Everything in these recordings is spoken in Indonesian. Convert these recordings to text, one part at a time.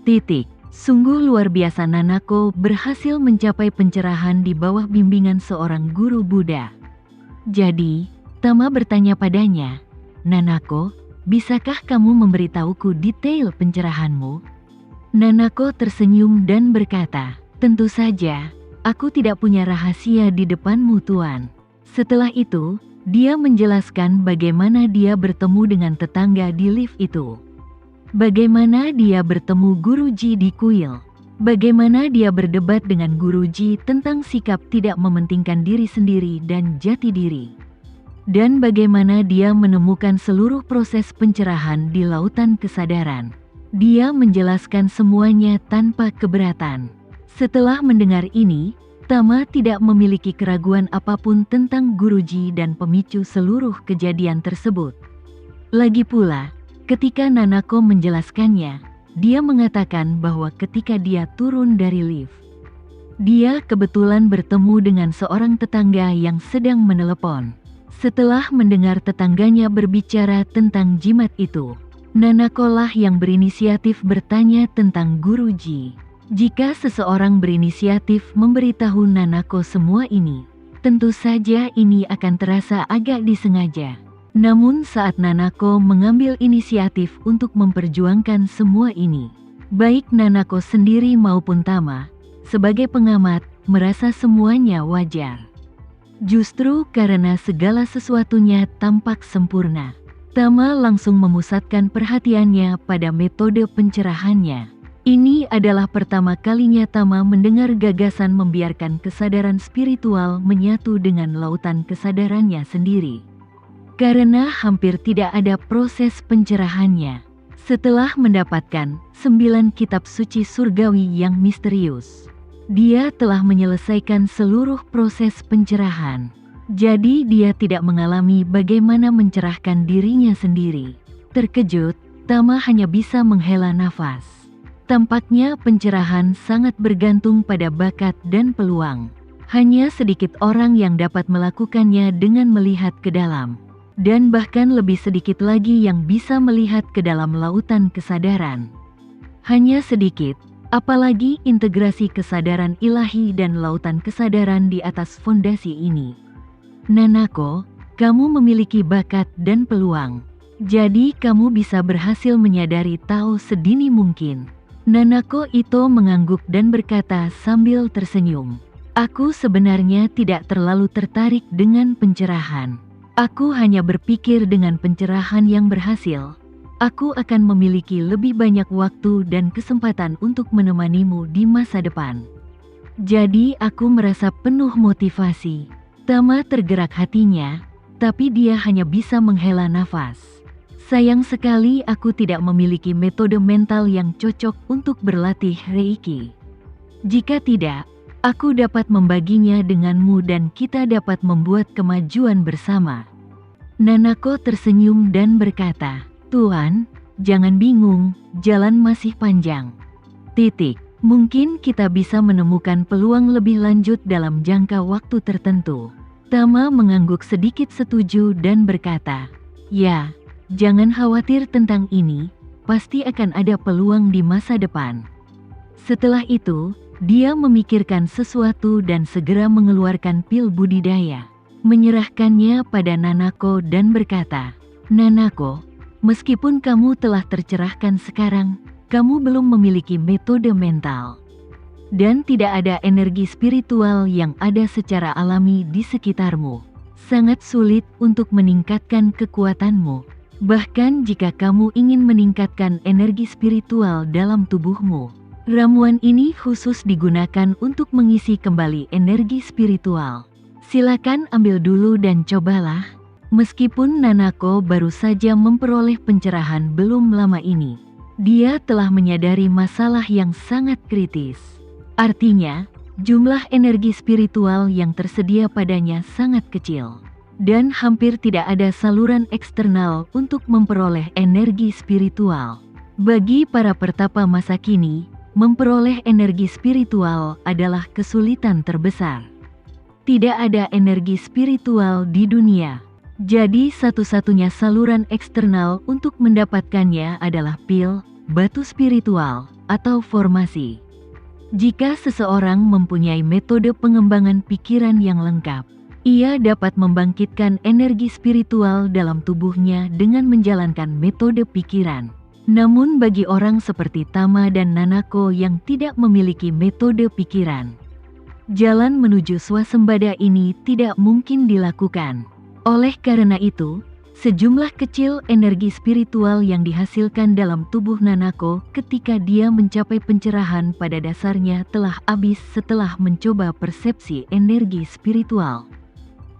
Titik. Sungguh luar biasa Nanako berhasil mencapai pencerahan di bawah bimbingan seorang guru Buddha. Jadi, Tama bertanya padanya, Nanako, bisakah kamu memberitahuku detail pencerahanmu? Nanako tersenyum dan berkata, tentu saja, aku tidak punya rahasia di depanmu Tuan. Setelah itu, dia menjelaskan bagaimana dia bertemu dengan tetangga di lift itu. Bagaimana dia bertemu Guruji di kuil. Bagaimana dia berdebat dengan Guruji tentang sikap tidak mementingkan diri sendiri dan jati diri. Dan bagaimana dia menemukan seluruh proses pencerahan di lautan kesadaran. Dia menjelaskan semuanya tanpa keberatan. Setelah mendengar ini, Tama tidak memiliki keraguan apapun tentang Guruji dan pemicu seluruh kejadian tersebut. Lagi pula, ketika Nanako menjelaskannya, dia mengatakan bahwa ketika dia turun dari lift, dia kebetulan bertemu dengan seorang tetangga yang sedang menelepon. Setelah mendengar tetangganya berbicara tentang jimat itu, Nanako lah yang berinisiatif bertanya tentang Guruji. Jika seseorang berinisiatif memberitahu Nanako semua ini, tentu saja ini akan terasa agak disengaja. Namun saat Nanako mengambil inisiatif untuk memperjuangkan semua ini, baik Nanako sendiri maupun Tama, sebagai pengamat, merasa semuanya wajar. Justru karena segala sesuatunya tampak sempurna, Tama langsung memusatkan perhatiannya pada metode pencerahannya. Ini adalah pertama kalinya Tama mendengar gagasan membiarkan kesadaran spiritual menyatu dengan lautan kesadarannya sendiri. Karena hampir tidak ada proses pencerahannya. Setelah mendapatkan 9 kitab suci surgawi yang misterius, dia telah menyelesaikan seluruh proses pencerahan. Jadi dia tidak mengalami bagaimana mencerahkan dirinya sendiri. Terkejut, Tama hanya bisa menghela nafas. Tampaknya pencerahan sangat bergantung pada bakat dan peluang. Hanya sedikit orang yang dapat melakukannya dengan melihat ke dalam. Dan bahkan lebih sedikit lagi yang bisa melihat ke dalam lautan kesadaran. Hanya sedikit, apalagi integrasi kesadaran ilahi dan lautan kesadaran di atas fondasi ini. Nanako, kamu memiliki bakat dan peluang. Jadi kamu bisa berhasil menyadari Tao sedini mungkin. Nanako itu mengangguk dan berkata sambil tersenyum. Aku sebenarnya tidak terlalu tertarik dengan pencerahan. Aku hanya berpikir dengan pencerahan yang berhasil, aku akan memiliki lebih banyak waktu dan kesempatan untuk menemanimu di masa depan. Jadi aku merasa penuh motivasi. Tama tergerak hatinya, tapi dia hanya bisa menghela nafas. Sayang sekali aku tidak memiliki metode mental yang cocok untuk berlatih Reiki. Jika tidak, aku dapat membaginya denganmu dan kita dapat membuat kemajuan bersama. Nanako tersenyum dan berkata, Tuan, jangan bingung, jalan masih panjang. Mungkin kita bisa menemukan peluang lebih lanjut dalam jangka waktu tertentu. Tama mengangguk sedikit setuju dan berkata, ya, jangan khawatir tentang ini, pasti akan ada peluang di masa depan. Setelah itu, dia memikirkan sesuatu dan segera mengeluarkan pil budidaya. Menyerahkannya pada Nanako dan berkata, Nanako, meskipun kamu telah tercerahkan sekarang, kamu belum memiliki metode mental. Dan tidak ada energi spiritual yang ada secara alami di sekitarmu. Sangat sulit untuk meningkatkan kekuatanmu. Bahkan jika kamu ingin meningkatkan energi spiritual dalam tubuhmu, ramuan ini khusus digunakan untuk mengisi kembali energi spiritual. Silakan ambil dulu dan cobalah. Meskipun Nanako baru saja memperoleh pencerahan belum lama ini, dia telah menyadari masalah yang sangat kritis. Artinya, jumlah energi spiritual yang tersedia padanya sangat kecil. Dan hampir tidak ada saluran eksternal untuk memperoleh energi spiritual. Bagi para pertapa masa kini, memperoleh energi spiritual adalah kesulitan terbesar. Tidak ada energi spiritual di dunia. Jadi satu-satunya saluran eksternal untuk mendapatkannya adalah pil, batu spiritual, atau formasi. Jika seseorang mempunyai metode pengembangan pikiran yang lengkap, ia dapat membangkitkan energi spiritual dalam tubuhnya dengan menjalankan metode pikiran. Namun bagi orang seperti Tama dan Nanako yang tidak memiliki metode pikiran, jalan menuju swasembada ini tidak mungkin dilakukan. Oleh karena itu, sejumlah kecil energi spiritual yang dihasilkan dalam tubuh Nanako ketika dia mencapai pencerahan pada dasarnya telah habis setelah mencoba persepsi energi spiritual.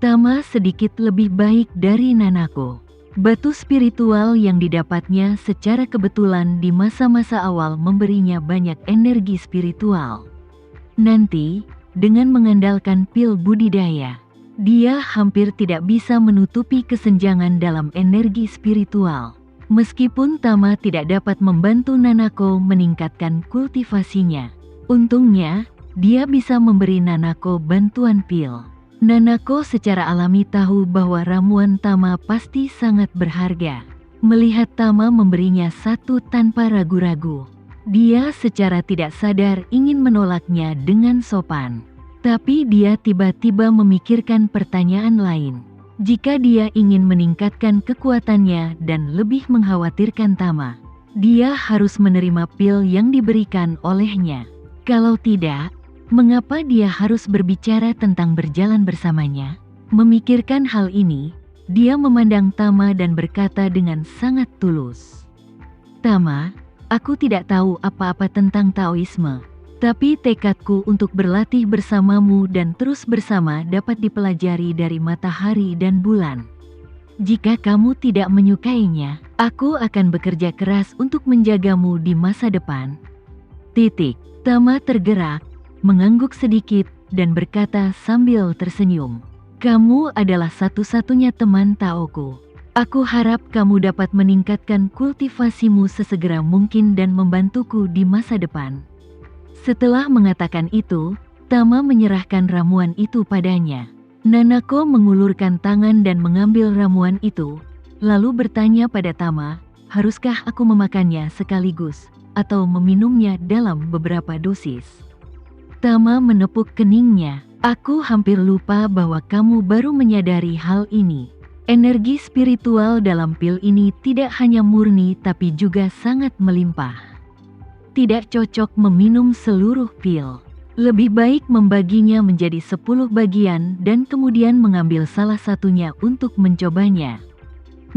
Tama sedikit lebih baik dari Nanako. Batu spiritual yang didapatnya secara kebetulan di masa-masa awal memberinya banyak energi spiritual. Nanti, dengan mengandalkan pil budidaya, dia hampir tidak bisa menutupi kesenjangan dalam energi spiritual. Meskipun Tama tidak dapat membantu Nanako meningkatkan kultivasinya, untungnya, dia bisa memberi Nanako bantuan pil. Nanako secara alami tahu bahwa ramuan Tama pasti sangat berharga. Melihat Tama memberinya satu tanpa ragu-ragu, dia secara tidak sadar ingin menolaknya dengan sopan. Tapi dia tiba-tiba memikirkan pertanyaan lain. Jika dia ingin meningkatkan kekuatannya dan lebih mengkhawatirkan Tama, dia harus menerima pil yang diberikan olehnya. Kalau tidak, mengapa dia harus berbicara tentang berjalan bersamanya? Memikirkan hal ini, dia memandang Tama dan berkata dengan sangat tulus, "Tama, aku tidak tahu apa-apa tentang Taoisme, tapi tekadku untuk berlatih bersamamu dan terus bersama dapat dipelajari dari matahari dan bulan. Jika kamu tidak menyukainya, aku akan bekerja keras untuk menjagamu di masa depan." Tama tergerak, mengangguk sedikit, dan berkata sambil tersenyum, "Kamu adalah satu-satunya teman Taoku. Aku harap kamu dapat meningkatkan kultivasimu sesegera mungkin dan membantuku di masa depan." Setelah mengatakan itu, Tama menyerahkan ramuan itu padanya. Nanako mengulurkan tangan dan mengambil ramuan itu, lalu bertanya pada Tama, "Haruskah aku memakannya sekaligus, atau meminumnya dalam beberapa dosis?" Tama menepuk keningnya. "Aku hampir lupa bahwa kamu baru menyadari hal ini. Energi spiritual dalam pil ini tidak hanya murni tapi juga sangat melimpah. Tidak cocok meminum seluruh pil. Lebih baik membaginya menjadi 10 bagian dan kemudian mengambil salah satunya untuk mencobanya."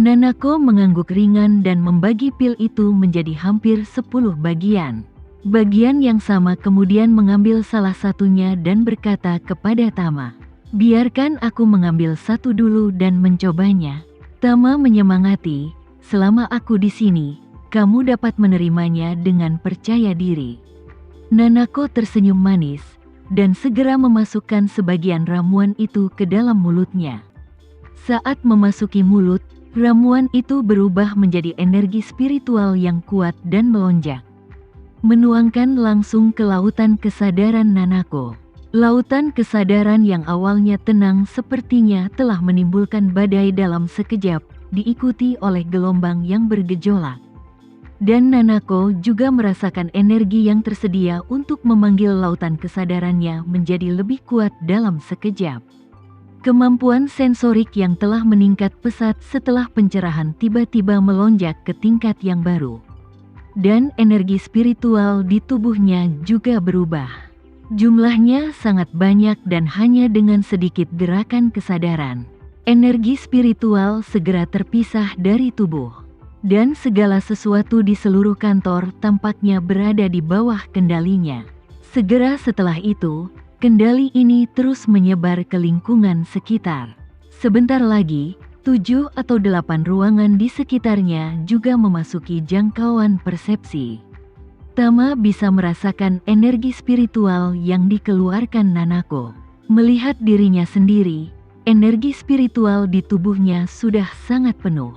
Nanako mengangguk ringan dan membagi pil itu menjadi hampir 10 bagian. Bagian yang sama kemudian mengambil salah satunya dan berkata kepada Tama, "Biarkan aku mengambil satu dulu dan mencobanya." Tama menyemangati, "Selama aku di sini, kamu dapat menerimanya dengan percaya diri." Nanako tersenyum manis, dan segera memasukkan sebagian ramuan itu ke dalam mulutnya. Saat memasuki mulut, ramuan itu berubah menjadi energi spiritual yang kuat dan melonjak, menuangkan langsung ke lautan kesadaran Nanako. Lautan kesadaran yang awalnya tenang sepertinya telah menimbulkan badai dalam sekejap, diikuti oleh gelombang yang bergejolak. Dan Nanako juga merasakan energi yang tersedia untuk memanggil lautan kesadarannya menjadi lebih kuat dalam sekejap. Kemampuan sensorik yang telah meningkat pesat setelah pencerahan tiba-tiba melonjak ke tingkat yang baru. Dan energi spiritual di tubuhnya juga berubah. Jumlahnya sangat banyak dan hanya dengan sedikit gerakan kesadaran, energi spiritual segera terpisah dari tubuh. Dan segala sesuatu di seluruh kantor tampaknya berada di bawah kendalinya. Segera setelah itu, kendali ini terus menyebar ke lingkungan sekitar. Sebentar lagi, 7 atau 8 ruangan di sekitarnya juga memasuki jangkauan persepsi. Tama bisa merasakan energi spiritual yang dikeluarkan Nanako. Melihat dirinya sendiri, energi spiritual di tubuhnya sudah sangat penuh.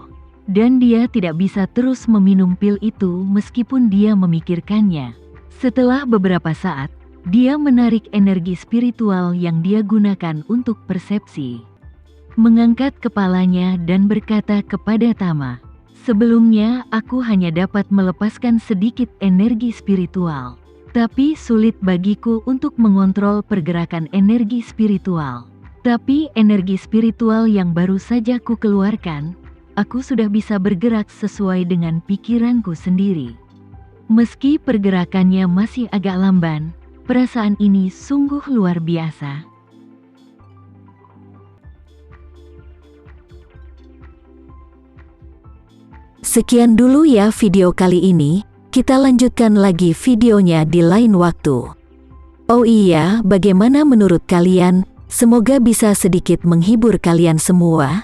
Dan dia tidak bisa terus meminum pil itu meskipun dia memikirkannya. Setelah beberapa saat, dia menarik energi spiritual yang dia gunakan untuk persepsi. Mengangkat kepalanya dan berkata kepada Tama, Sebelumnya, aku hanya dapat melepaskan sedikit energi spiritual. Tapi sulit bagiku untuk mengontrol pergerakan energi spiritual. Tapi energi spiritual yang baru saja ku keluarkan, aku sudah bisa bergerak sesuai dengan pikiranku sendiri. Meski pergerakannya masih agak lamban, perasaan ini sungguh luar biasa. Sekian dulu ya video kali ini, kita lanjutkan lagi videonya di lain waktu. Oh iya, bagaimana menurut kalian? Semoga bisa sedikit menghibur kalian semua.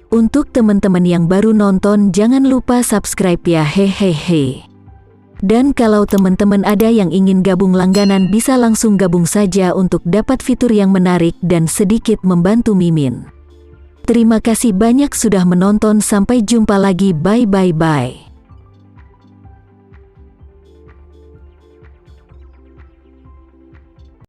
Untuk teman-teman yang baru nonton, jangan lupa subscribe ya, hehehe. Dan kalau teman-teman ada yang ingin gabung langganan, bisa langsung gabung saja untuk dapat fitur yang menarik dan sedikit membantu Mimin. Terima kasih banyak sudah menonton, sampai jumpa lagi, bye.